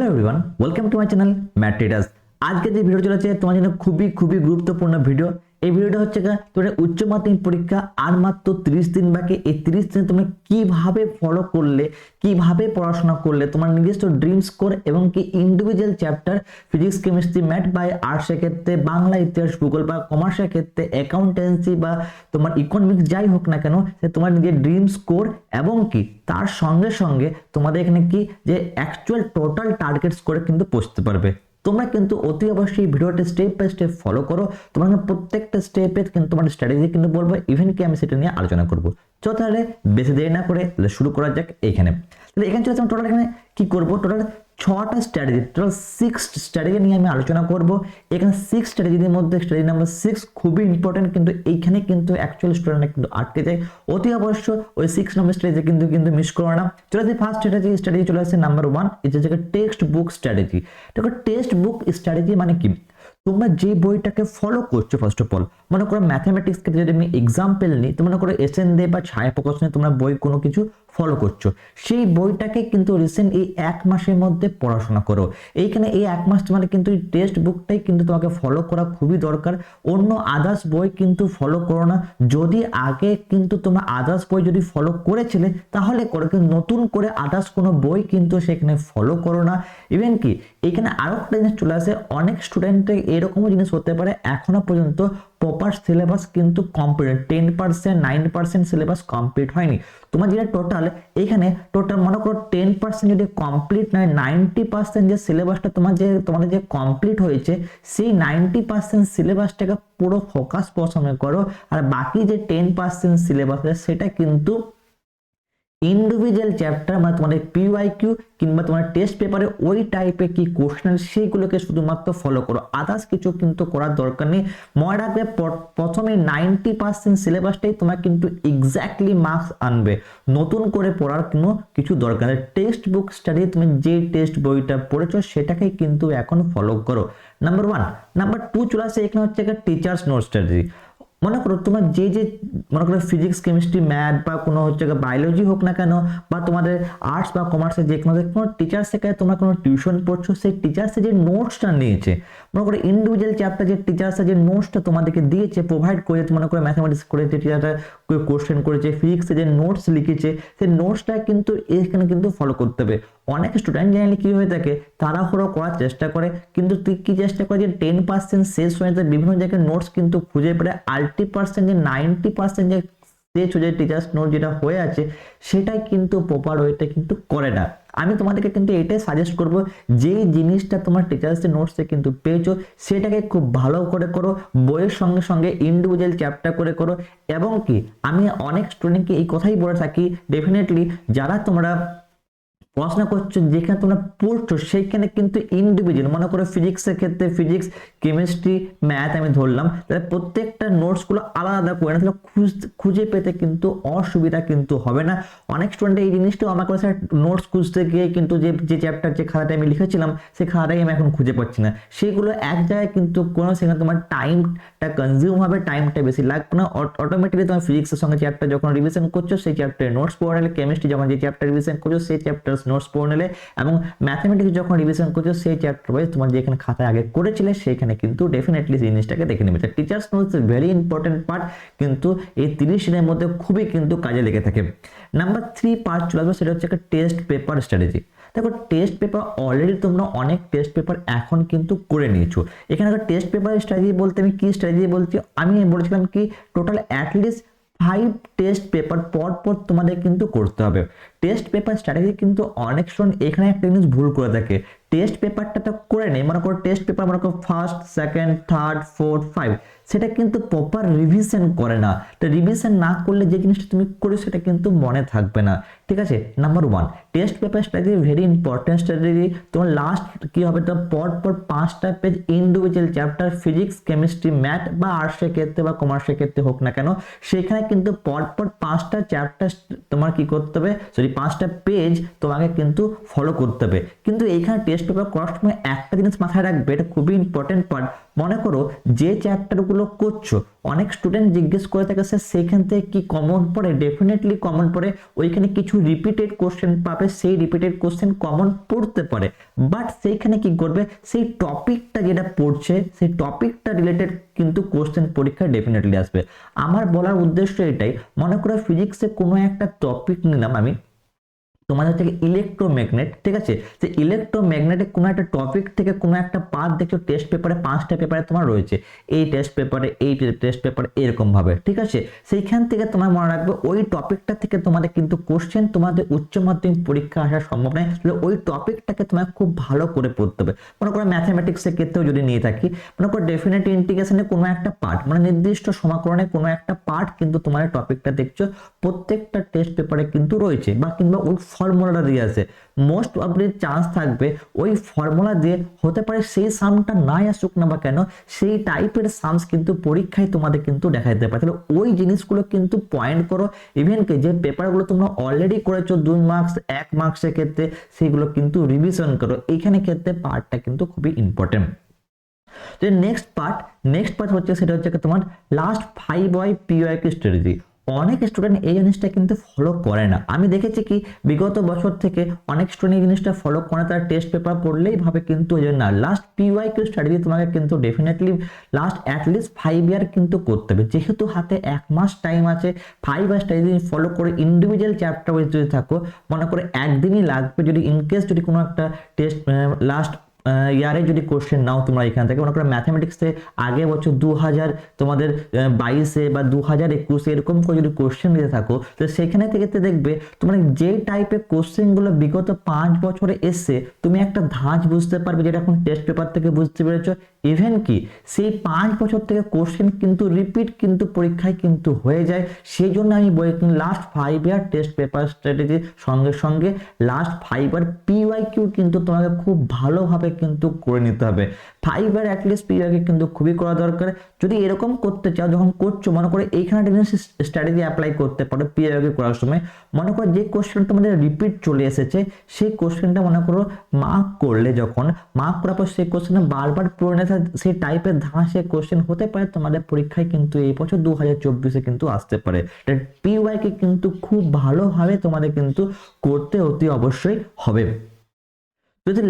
Hello everyone, welcome to my channel math traders. আজকে যে video চলেছে তোমার জন্য খুবই গুরুত্বপূর্ণ ভিডিও। এই ভিডিওটা হচ্ছে তোমাদের উচ্চ মাধ্যমিক পরীক্ষা আর মাত্র 30 দিন বাকি। এই 30 দিনে তুমি কিভাবে ফলো করলে, কিভাবে পড়াশোনা করলে তোমার নিজস্ব ড্রিম স্কোর এবং কি individual chapter physics, chemistry, math বা আর্টসের ক্ষেত্রে বাংলা, ইতিহাস, ভূগোল বা কমার্সের ক্ষেত্রে অ্যাকাউন্টেন্সি বা তোমার ইকোনমিক্স যাই হোক না কেন, সে তোমার নিজের ড্রিম স্কোর এবং কি তার সঙ্গে সঙ্গে তোমাদের এখানে কি যে অ্যাকচুয়াল টোটাল টার্গেট স্কোরে কিন্তু পৌঁছতে পারবে। তোমরা কিন্তু অতি অবশ্যই ভিডিওটা স্টেপ বাই স্টেপ ফলো করো। তোমরা প্রত্যেকটা স্টেপে কিন্তু তোমার স্ট্র্যাটেজি কিন্তু বলবো, ইভেন কি আমি সেটা নিয়ে আলোচনা করবো। চলো তাহলে বেশি দেরি না করে শুরু করা যাক। এখানে তাহলে এখানে চলে টোটাল এখানে কি করবো, টোটাল 6টা স্ট্র্যাটেজি, টোটাল 6 স্ট্র্যাটেজি নিয়ে আমি আলোচনা করব। এখানে 6 স্ট্র্যাটেজির মধ্যে স্ট্র্যাটেজি নাম্বার 6 খুবই ইম্পর্টেন্ট, কিন্তু এইখানে কিন্তু অ্যাকচুয়াল স্টুডেন্টরা কিন্তু আটকে যায়। অতি অবশ্য ওই 6 নম্বর স্ট্র্যাটেজি কিন্তু মিস করো না। চলে আসে ফার্স্ট স্ট্র্যাটেজি চলে আসছে নাম্বার 1, এটা হচ্ছে টেক্সট বুক স্ট্র্যাটেজি। দেখো টেক্সট বুক স্ট্র্যাটেজি মানে কি, তোমরা যে বইটাকে ফলো করছো, ফার্স্ট অফ অল মনে করো ম্যাথমেটিক্স ক্ষেত্রে যদি আমি এক্সাম্পল নিই, তো মনে করো এসএন দে বা ছায়া প্রকাশ নিয়ে তোমরা বই কোনো কিছু ফলো করছো, সেই বইটাকে কিন্তু রিসেন্ট এই 1 মাসের মধ্যে পড়াশোনা করো। এইখানে এই 1 মাস তোমাদের কিন্তু এই টেক্সট বুকটাই কিন্তু তোমাকে ফলো করা খুবই দরকার। অন্য আদার্স বই কিন্তু ফলো করো না। যদি আগে কিন্তু তোমরা আদার্স বই যদি ফলো করেছিলে তাহলে করো, কিন্তু নতুন করে আদার্স কোনো বই কিন্তু সেখানে ফলো করো না। ইভেন কি এখানে আরো একটা জিনিস চলে আসে, অনেক স্টুডেন্টের এরকমও জিনিস হতে পারে এখনো পর্যন্ত প্রপার সিলেবাস কিন্তু কমপ্লিট 10%, 9% সিলেবাস কমপ্লিট হয়নি। তোমার যেটা টোটাল এখানে টোটাল মনে করো 10% যদি কমপ্লিট নয়, 90% যে সিলেবাসটা তোমাদের যে কমপ্লিট হয়েছে, সেই 90% সিলেবাসটাকে পুরো ফোকাস পছন্দ করো। আর বাকি যে 10% সিলেবাস সেটা কিন্তু ইন্ডিভিজুয়াল চ্যাপ্টার মানে তোমাদের পিওয়াইকিউ কিংবা তোমার টেস্ট পেপারে ওই টাইপের কি কোশ্চেন সেইগুলোকে শুধুমাত্র ফলো করো, আদার্স কিছু কিন্তু করার দরকার নেই। মনে রাখবে প্রথমে 90% সিলেবাসটাই তোমার কিন্তু এক্স্যাক্টলি মার্কস আনবে, নতুন করে পড়ার কোনো কিছু দরকার নেই। টেক্সট বুক স্টাডি তুমি যে টেক্সট বইটা পড়েছো সেটাকেই কিন্তু এখন ফলো করো। নাম্বার 1। নাম্বার 2 চলে আসে এখানে হচ্ছে টিচার্স নোট স্ট্র্যাটেজি। মনে করো তোমার যে মনে করো ফিজিক্স, কেমিস্ট্রি, ম্যাথ বা কোনো হচ্ছে বায়োলজি হোক না কেন, বা তোমাদের আর্টস বা কমার্সের যে কোনো টিচার থেকে তোমরা কোনো টিউশন পড়ছো, সেই টিচার্সে যে নোটসটা নিয়েছে, মনে করো ইন্ডিভিজুয়াল চ্যাপ্টার যে টিচার্সে যে নোটসটা তোমাদেরকে দিয়েছে, প্রোভাইড করেছে, মনে করো ম্যাথমেটিক্স করেছে টিচারটা কোশ্চেন করেছে, ফিজিক্সে যে নোটস লিখেছে, সেই নোটসটা কিন্তু এখানে কিন্তু ফলো করতে হবে। অনেক স্টুডেন্ট জেনারেলি কি হয়ে থাকে, তাড়াহুড়ো করার চেষ্টা করে, কিন্তু তুই কি চেষ্টা করে যে 10% শেষ হয়ে যায়, বিভিন্ন জায়গায় নোটস কিন্তু খুঁজে পেলে 80% যে 90% যে শেষ হয়ে যায় টিচার্স নোট যেটা হয়ে আছে, সেটাই কিন্তু প্রপার ওয়েতে কিন্তু করে না। আমি তোমাদেরকে কিন্তু এটাই সাজেস্ট করব, যেই জিনিসটা তোমার টিচার্সের নোটসে কিন্তু পেয়েছো সেটাকে খুব ভালো করে করো, বইয়ের সঙ্গে সঙ্গে ইন্ডিভিজুয়াল চ্যাপ্টার করে করো। এবং কি আমি অনেক স্টুডেন্টকে এই কথাই বলে থাকি, ডেফিনেটলি যারা তোমরা পড়াশোনা করছো, যেখানে তোমরা পড়ছো সেইখানে কিন্তু ইন্ডিভিজুয়াল, মনে করো ফিজিক্সের ক্ষেত্রে ফিজিক্স, কেমিস্ট্রি, ম্যাথ আমি ধরলাম, তাহলে প্রত্যেকটা নোটসগুলো আলাদা করে না, তাহলে খুঁজে পেতে কিন্তু অসুবিধা কিন্তু হবে না। অনেক স্টুডেন্ট এই জিনিসটাও আমার কাছে নোটস খুঁজতে গিয়ে কিন্তু যে চ্যাপ্টার যে খাতাটা আমি লিখেছিলাম সেই খাতাটাই আমি এখন খুঁজে পাচ্ছি না, সেইগুলো এক জায়গায় কিন্তু কোনো, সেখানে তোমার টাইমটা কনজিউম হবে, টাইমটা বেশি লাগবে না। অটোমেটিকলি তোমার ফিজিক্সের সঙ্গে চ্যাপ্টার যখন রিভিশন করছো সেই চ্যাপ্টারে নোটস পড়ে নিলে, কেমিস্ট্রি যখন যে চ্যাপ্টার রিভিশন করছো সেই চ্যাপ্টার নোটস পড়ে নিলে, এবং ম্যাথমেটিক্স যখন রিভিশন করছো সেই চ্যাপ্টার ওয়াইজ তোমার যেখানে খাতায় আগে করেছিলে সেখানে কিন্তু ডেফিনেটলি জিনিসটাকে দেখে নেবে। Teachers notes very important part, কিন্তু এই 30 দিনের মধ্যে খুবই কিন্তু কাজে লেগে থাকে। নাম্বার 3 পার্ট চলে আসবে, সেটা হচ্ছে একটা টেস্ট পেপার স্ট্র্যাটেজি। দেখো টেস্ট পেপার অলরেডি তোমরা অনেক টেস্ট পেপার এখন কিন্তু করে নিয়েছো। এখানে টেস্ট পেপার স্ট্র্যাটেজি বলতে আমি কি স্ট্র্যাটেজি বলছি, আমি বলেছিলাম কি টোটাল অ্যাটলিস্ট 5 টেস্ট পেপার পর তোমাদের কিন্তু করতে হবে। টেস্ট পেপার স্ট্র্যাটেজি কিন্তু অনেক স্টুডেন্ট এখানে একটা জিনিস ভুল করে থাকে, টেস্ট পেপারটা তো করে নেই, মনে করো টেস্ট পেপার মনে করো ফার্স্ট, সেকেন্ড, থার্ড, ফোর্থ, 5, সেটা কিন্তু প্রপার রিভিশন করে না। তো রিভিশন না করলে যে জিনিসটা তুমি করো সেটা কিন্তু মনে থাকবে না, ঠিক আছে। Number 1 test paper strategy very important strategy. তোমার লাস্ট কি হবে, তো পর 5টা page individual chapter physics, chemistry, math বা আর্টসের ক্ষেত্রে বা কমার্সের ক্ষেত্রে হোক না কেন, সেখানে কিন্তু পর 5টা চ্যাপ্টার তোমার কি করতে হবে, সরি 5টা পেজ তোমাকে কিন্তু ফলো করতে হবে। কিন্তু এইখানে টেস্ট পেপার করার সময় একটা জিনিস মাথায় রাখবে, এটা খুবই ইম্পর্টেন্ট পার্ট। মনে করো যে চ্যাপ্টারগুলো করছো, অনেক স্টুডেন্ট জিজ্ঞেস করে থাকে স্যার সেখান থেকে কি কমন পড়ে, ডেফিনেটলি কমন পড়ে, ওইখানে কিছু কিছু রিপিটেড কোশ্চেন পাবে, সেই রিপিটেড কোশ্চেন কমন পড়তে পারে, বাট সেইখানে কি করবে, সেই টপিকটা যেটা পড়ছে সেই টপিকটা রিলেটেড কিন্তু কোশ্চেন পরীক্ষায় ডেফিনেটলি আসবে। আমার বলার উদ্দেশ্য এটাই, মনে করো ফিজিক্সে কোনো একটা টপিক নিলাম আমি, তোমাদের হচ্ছে ইলেকট্রোম্যাগনেট, ঠিক আছে, যে ইলেকট্রোম্যাগনেটের কোনো একটা টপিক থেকে কোনো একটা পার্ট দেখছো টেস্ট পেপারে 5টা পেপারে তোমার রয়েছে, এই টেস্ট পেপারে এই টেস্ট পেপারে এরকম ভাবে, ঠিক আছে, সেইখান থেকে তোমার মনে রাখবে ওই টপিকটা থেকে তোমাদের কিন্তু কোশ্চেন তোমাদের উচ্চ মাধ্যমিক পরীক্ষা আসার সম্ভাবনা নেই, ওই টপিকটাকে তোমার খুব ভালো করে পড়তে হবে। মনে করো ম্যাথামেটিক্সের ক্ষেত্রেও যদি নিয়ে থাকি, মনে করো ডেফিনেট ইন্টিগ্রেশনের কোনো একটা পার্ট, মানে নির্দিষ্ট সমাকলনের কোনো একটা পার্ট কিন্তু তোমার টপিকটা দেখছো প্রত্যেকটা টেস্ট পেপারে কিন্তু রয়েছে, বা কিংবা ওই ফর্মুলাটা দিয়ে আছে, মোস্ট প্রবাবলি চান্স থাকবে ওই ফর্মুলা দিয়ে হতে পারে সেই সামটা নাই আসুক না বা কেন, সেই টাইপের সামস কিন্তু পরীক্ষায় তোমাদের কিন্তু দেখা যেতে পারে। তাহলে ওই জিনিসগুলো কিন্তু পয়েন্ট করো, ইভেন কি যে পেপারগুলো তোমরা অলরেডি করেছো 2 মার্কস 1 মার্কসের ক্ষেত্রে সেগুলো কিন্তু রিভিশন করো, এইখানে ক্ষেত্রে পার্টটা কিন্তু খুবই ইম্পর্টেন্ট। যে নেক্সট পার্ট হচ্ছে সেটা হচ্ছে তোমার লাস্ট 5Y PYQ স্ট্র্যাটেজি। অনেক স্টুডেন্ট এই জিনিসটা কিন্তু ফলো করে না, আমি দেখেছি কি বিগত বছর থেকে অনেক স্টুডেন্ট এই জিনিসটা ফলো করে, তারা টেস্ট পেপার পড়লেই ভাবে কিন্তু না, লাস্ট PYQ স্ট্র্যাটেজি তোমাকে কিন্তু ডেফিনেটলি লাস্ট অ্যাটলিস্ট 5 ইয়ার কিন্তু করতে হবে, যেহেতু হাতে 1 মাস টাইম আছে। 5 ইয়ার স্ট্র্যাটেজি ফলো করে ইন্ডিভিজুয়াল চ্যাপ্টার ওয়াইজ যদি থাকো, মনে করে একদিনই লাগবে, যদি ইনকেস যদি কোনো একটা টেস্ট লাস্ট ইয়ারে যদি কোশ্চেন নাও তোমরা এখান থেকে, মনে করো ম্যাথামেটিক্সে আগে বছর 2000 তোমাদের 22-এ বা 2021 এরকম করে যদি কোশ্চেন দিতে থাকো, তো সেখানে থেকে দেখবে তোমার যে টাইপের কোশ্চেনগুলো বিগত 5 বছরে এসছে তুমি একটা ধাঁচ বুঝতে পারবে, যেটা এখন টেস্ট পেপার থেকে বুঝতে পেরেছো। ইভেন কি সেই 5 বছর থেকে কোশ্চেন কিন্তু রিপিট কিন্তু পরীক্ষায় কিন্তু হয়ে যায়। সেই জন্য আমি বলি লাস্ট 5 ইয়ার টেস্ট পেপার স্ট্র্যাটেজি সঙ্গে সঙ্গে লাস্ট 5 ইয়ার PYQ কিন্তু তোমাকে খুব ভালোভাবে কিন্তু করে নিতে হবে। 5 ইয়ার অ্যাটলিস্ট PYQ কিন্তু খুবই করা দরকার। যদি এরকম করতে চাও, যখন করছো মনে করে এইখানে স্ট্র্যাটেজি অ্যাপ্লাই করতে পারো PYQ করার সময়, মনে করো যে কোশ্চেন তোমাদের রিপিট চলে এসেছে সেই কোশ্চেনটা মনে করো মার্ক করলে, যখন মার্ক করার পর সেই কোশ্চেন বারবার পড়ে না সেই টাইপের ধাঁচে কোশ্চেন হতে পারে তোমাদের পরীক্ষায় কিন্তু এই বছর 2024-এ কিন্তু আসতে পারে। PYQ কিন্তু খুব ভালোভাবে তোমাদের কিন্তু করতে অতি অবশ্যই হবে। যদি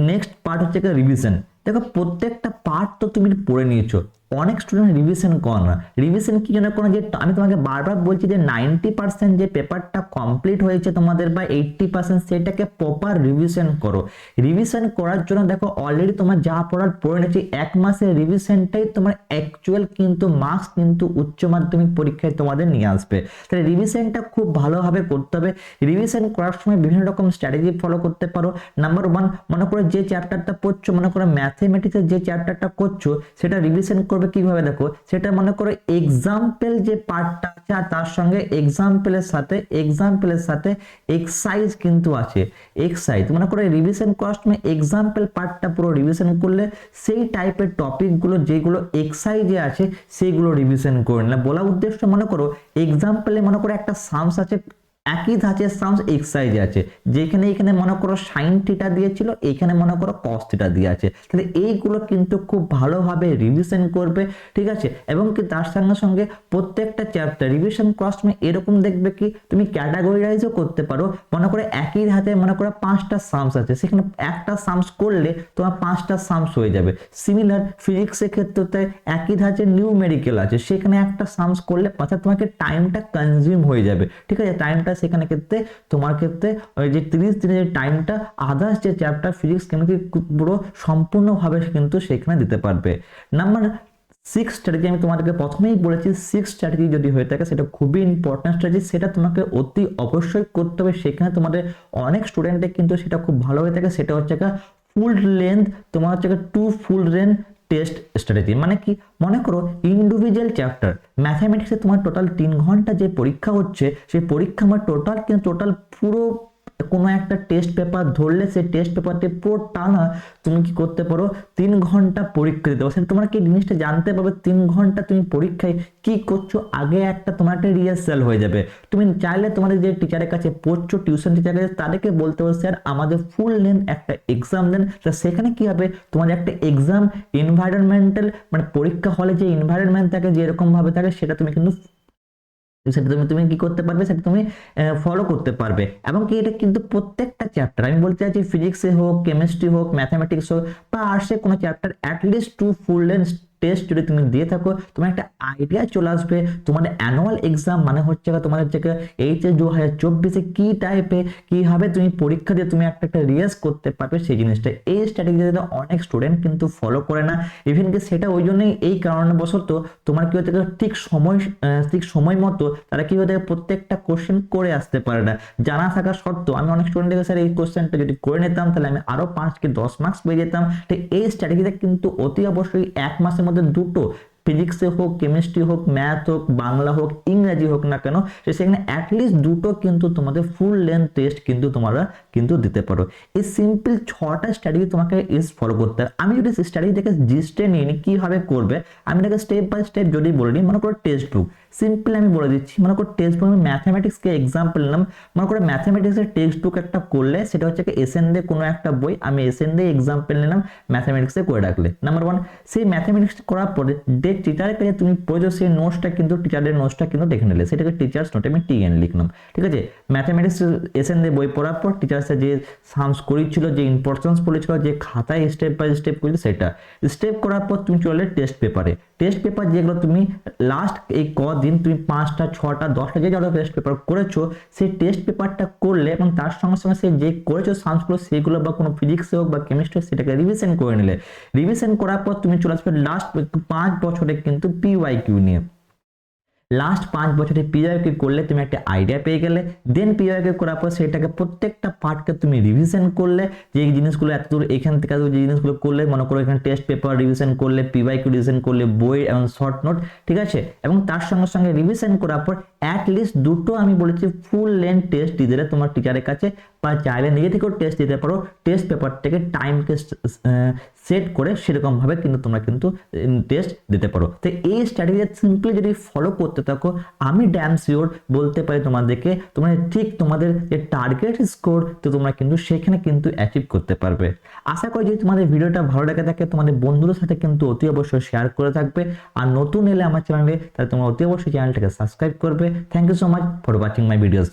নেক্সট পার্ট হচ্ছে রিভিশন। দেখো প্রত্যেকটা পার্ট তো তুমি পড়ে নিয়েছো, অনেক স্টুডেন্ট রিভিশন করে না। রিভিশন কি জন্য করে, যে আমি তোমাকে বারবার বলছি যে 90% যে পেপারটা কমপ্লিট হয়েছে তোমাদের বা 80% সেটাকে প্রপার রিভিশন করো। রিভিশন করার জন্য দেখো অলরেডি তোমার যা পড়ার পড়ে নিয়েছি, 1 মাসের রিভিশনটাই তোমার অ্যাকচুয়াল কিন্তু মার্কস কিন্তু উচ্চ মাধ্যমিক পরীক্ষায় তোমাদের নিয়ে আসবে। তাহলে রিভিশনটা খুব ভালোভাবে করতে হবে। রিভিশন করার সময় বিভিন্ন রকম স্ট্র্যাটেজি ফলো করতে পারো। নাম্বার 1, মনে করো যে চ্যাপ্টারটা পড়ছো, মনে করো ম্যাথমেটিক্সের যে চ্যাপ্টারটা করছো সেটা রিভিশন করবে কিভাবে, দেখো সেটা মনে করো এক্সাম্পল যে পার্টটা আছে আর তার সঙ্গে এক্সাম্পলের সাথে এক্সারসাইজ কিন্তু আছে। এক্সারসাইজ মনে করো রিভিশন করার সময় এক্সাম্পল পার্টটা পুরো রিভিশন করলে সেই টাইপের টপিকগুলো যেগুলো এক্সারসাইজে আছে সেইগুলো রিভিশন করে নিলে। বলা উদ্দেশ্য, মনে করো এক্সাম্পলে মনে করো একটা সামস আছে, একই ধাঁচের সামস এক্সারসাইজে আছে, যেখানে এখানে মনে করো সাইন থিটা দিয়েছিল, এখানে মনে করো কস থিটা দিয়ে আছে। তাহলে এইগুলো কিন্তু খুব ভালোভাবে রিভিশন করবে, ঠিক আছে। এবং কি তার সঙ্গে সঙ্গে প্রত্যেকটা চ্যাপ্টার রিভিশন করার সময় এরকম দেখবে কি তুমি ক্যাটাগরিরাইজও করতে পারো। মনে করো একই ধাঁচে মনে করো 5টা সামস আছে, সেখানে একটা সামস করলে তোমার 5টা সামস হয়ে যাবে। সিমিলার ফিজিক্সের ক্ষেত্রে একই ধাঁচে নিউমেরিক্যাল আছে, সেখানে একটা সামস করলে তোমাকে টাইমটা কনজিউম হয়ে যাবে, ঠিক আছে। টাইমটা সেখানে ক্ষেত্রে তোমার ক্ষেত্রে ওই যে 30 দিনের যে টাইমটা আদার্স যে চ্যাপ্টার ফিজিক্স কেমিস্ট্রি পুরো সম্পূর্ণভাবে কিন্তু সেখানে দিতে পারবে। নাম্বার 6 স্ট্র্যাটেজি আমি তোমাদেরকে প্রথমেই বলেছি, 6 স্ট্র্যাটেজি যদি হয়ে থাকে সেটা খুবই ইম্পর্টেন্ট স্ট্র্যাটেজি, সেটা তোমাকে অতি অবশ্যই করতে হবে। সেখানে তোমাদের অনেক স্টুডেন্টের কিন্তু সেটা খুব ভালো হয়ে থাকে, সেটা হচ্ছে ফুল লেন্থ, তোমার হচ্ছে 2 ফুল লেন্থ টেস্ট স্ট্র্যাটেজি। মানে কি, মনে করো ইন্ডিভিজুয়াল চ্যাপ্টার ম্যাথামেটিক্সে তোমার টোটাল 3 ঘন্টা যে পরীক্ষা হচ্ছে, সেই পরীক্ষা আমার টোটাল পুরো কোনো একটা টেস্ট পেপার ধরলে সেই টেস্ট পেপারটি পুরো টানা তুমি কি করতে পারো 3 ঘন্টা পরীক্ষা দিতে পারো। সেটা তোমার কি জিনিসটা জানতে পারবে 3 ঘন্টা তুমি পরীক্ষায় কি করছো, আগে একটা তোমার একটা রিহার্সাল হয়ে যাবে। তুমি চাইলে তোমাদের যে টিচারের কাছে পড়ছো, টিউশন টিচারের কাছে, তাদেরকে বলতে পারো স্যার আমাদের ফুল লেন্থ একটা এক্সাম দেন। সেখানে কি হবে, তোমাদের একটা এক্সাম এনভায়রনমেন্টাল মানে পরীক্ষা হলে যে এনভায়রনমেন্ট থাকে যেরকম ভাবে থাকে সেটা তুমি কিন্তু সেটা তুমি কি করতে পারবে, সেটা তুমি ফলো করতে পারবে। এবং কি এটা কিন্তু প্রত্যেকটা চ্যাপ্টার, আমি বলতে চাইছি ফিজিক্সে হোক, কেমিস্ট্রি হোক, ম্যাথামেটিক্স হোক বা আর্টসে কোনো chapter at least 2 full length test যদি তুমি দিয়ে থাকো, তোমার একটা আইডিয়া চলে আসবে তোমাদের অ্যানুয়াল এক্সাম মানে হচ্ছে তোমাদের যে এইচএস 2024 কি টাইপে কিভাবে তুমি পরীক্ষা দিয়ে তুমি একটা রিয়াজ করতে পারবে সেই জিনিসটা। এই স্ট্র্যাটেজিটা অনেক স্টুডেন্ট কিন্তু ফলো করে না, ইভেন কি সেটা ওই জন্যই এই কারণবশত তোমার কি হতে ঠিক সময় মতো তারা কি হতে প্রত্যেকটা কোশ্চেন করে আসতে পারে না, জানা থাকা সত্ত্বেও। আমি অনেক স্টুডেন্টকে স্যার এই কোশ্চেনটা যদি করে নিতাম তাহলে আমি আরো 5 কি 10 মার্কস পেয়ে যেতাম। ঠিক এই স্ট্র্যাটেজিটা কিন্তু অতি অবশ্যই 1 মাসের মধ্যে দুটো ফিজিক্সে হোক, কেমিস্ট্রি হোক, ম্যাথ হোক, বাংলা হোক, ইংরেজি হোক না কেন, সেখানে অ্যাটলিস্ট দুটো কিন্তু তোমাদের ফুল লেন্থ টেস্ট কিন্তু তোমরা কিন্তু দিতে পারো। এই সিম্পল 6টা স্ট্র্যাটেজি তোমাকে ফলো করতে হবে। আমি যদি স্ট্র্যাটেজি থেকে জিস্টে নিয়ে নিই কিভাবে করবে, আমি এটাকে স্টেপ বাই স্টেপ যদি বলে নিই, মনে করো টেক্সট বুক সিম্পল আমি বলে দিচ্ছি। মনে করো টেক্সট বুক, আমি ম্যাথামেটিক্সকে এক্সাম্পল নিলাম। মনে করো ম্যাথামেটিক্সের টেক্সট বুক একটা করলে সেটা হচ্ছে এসএন দে কোনো একটা বই, আমি এসএন দে এক্সাম্পল নিলাম, ম্যাথামেটিক্সে করে রাখলে নাম্বার 1। সেই ম্যাথামেটিক্স করার পরে যে টিচারের কাছে তুমি পড়েছো সেই নোটসটা কিন্তু টিচারের নোটসটা কিন্তু দেখে নিলে, সেটাকে টিচার্স নোটে আমি টিএন লিখলাম। ঠিক আছে, ম্যাথামেটিক্স এসএন দে বই পড়ার পর টিচার্সের যে সামস করেছিল, যে ইম্পর্টেন্স বলেছিল, যে খাতায় স্টেপ বাই স্টেপ করলে সেটা স্টেপ করার পর তুমি চলে টেস্ট পেপারে। টেস্ট পেপার যেগুলো তুমি লাস্ট এই কদিন তুমি 5টা 6টা 10টা যে যারা টেস্ট পেপার করেছো, সেই টেস্ট পেপারটা করলে এবং তার সঙ্গে সঙ্গে সেই যে করেছো সামসগুলো সেগুলো বা কোনো ফিজিক্সে হোক বা কেমিস্ট্রি সেটাকে রিভিশন করে নিলে। রিভিশন করার পর তুমি চলে আসবে লাস্ট 5 বছরে কিন্তু পিওয়াইকিউ নিয়ে। লাস্ট 5 বছরে পিওয়াইকিউ করলে তুমি একটা আইডিয়া পেয়ে গেলে। দেন পিওয়াইকিউ করার পর সেটাকে প্রত্যেকটা পার্টকে তুমি রিভিশন করলে, যে এই জিনিসগুলো এতদূর এখান থেকে যে জিনিসগুলো করলে, মনে করো এখানে টেস্ট পেপার রিভিশন করলে, পিওয়াইকিউ রিভিশন করলে, বই এবং শর্ট নোট, ঠিক আছে। এবং তার সঙ্গে সঙ্গে রিভিশন করার পর অ্যাটলিস্ট দুটো আমি বলেছি ফুল লেন্থ টেস্ট দিয়ে দিলে তোমার টিচারের কাছে, বা চাইলে নিজে থেকেও টেস্ট দিতে পারো। টেস্ট পেপার থেকে টাইমকে সেট করে সেরকম ভাবে কিন্তু তোমরা কিন্তু টেস্ট দিতে পারো। তো এই স্ট্র্যাটেজি সিম্পলি যদি ফলো করতে থাকো, আমি ড্যাম শিওর বলতে পারি তোমাদেরকে, তোমরা ঠিক তোমাদের যে টার্গেট স্কোর তো তোমরা কিন্তু সেখানে কিন্তু অ্যাচিভ করতে পারবে। আশা করি যদি তোমাদের ভিডিওটা ভালো লেগে থাকে তোমাদের বন্ধুদের সাথে কিন্তু অতি অবশ্যই শেয়ার করে থাকবে। আর নতুন এলে আমার চ্যানেলে তাহলে তোমরা অতি অবশ্যই চ্যানেলটাকে সাবস্ক্রাইব করবে। Thank you so much for watching my videos.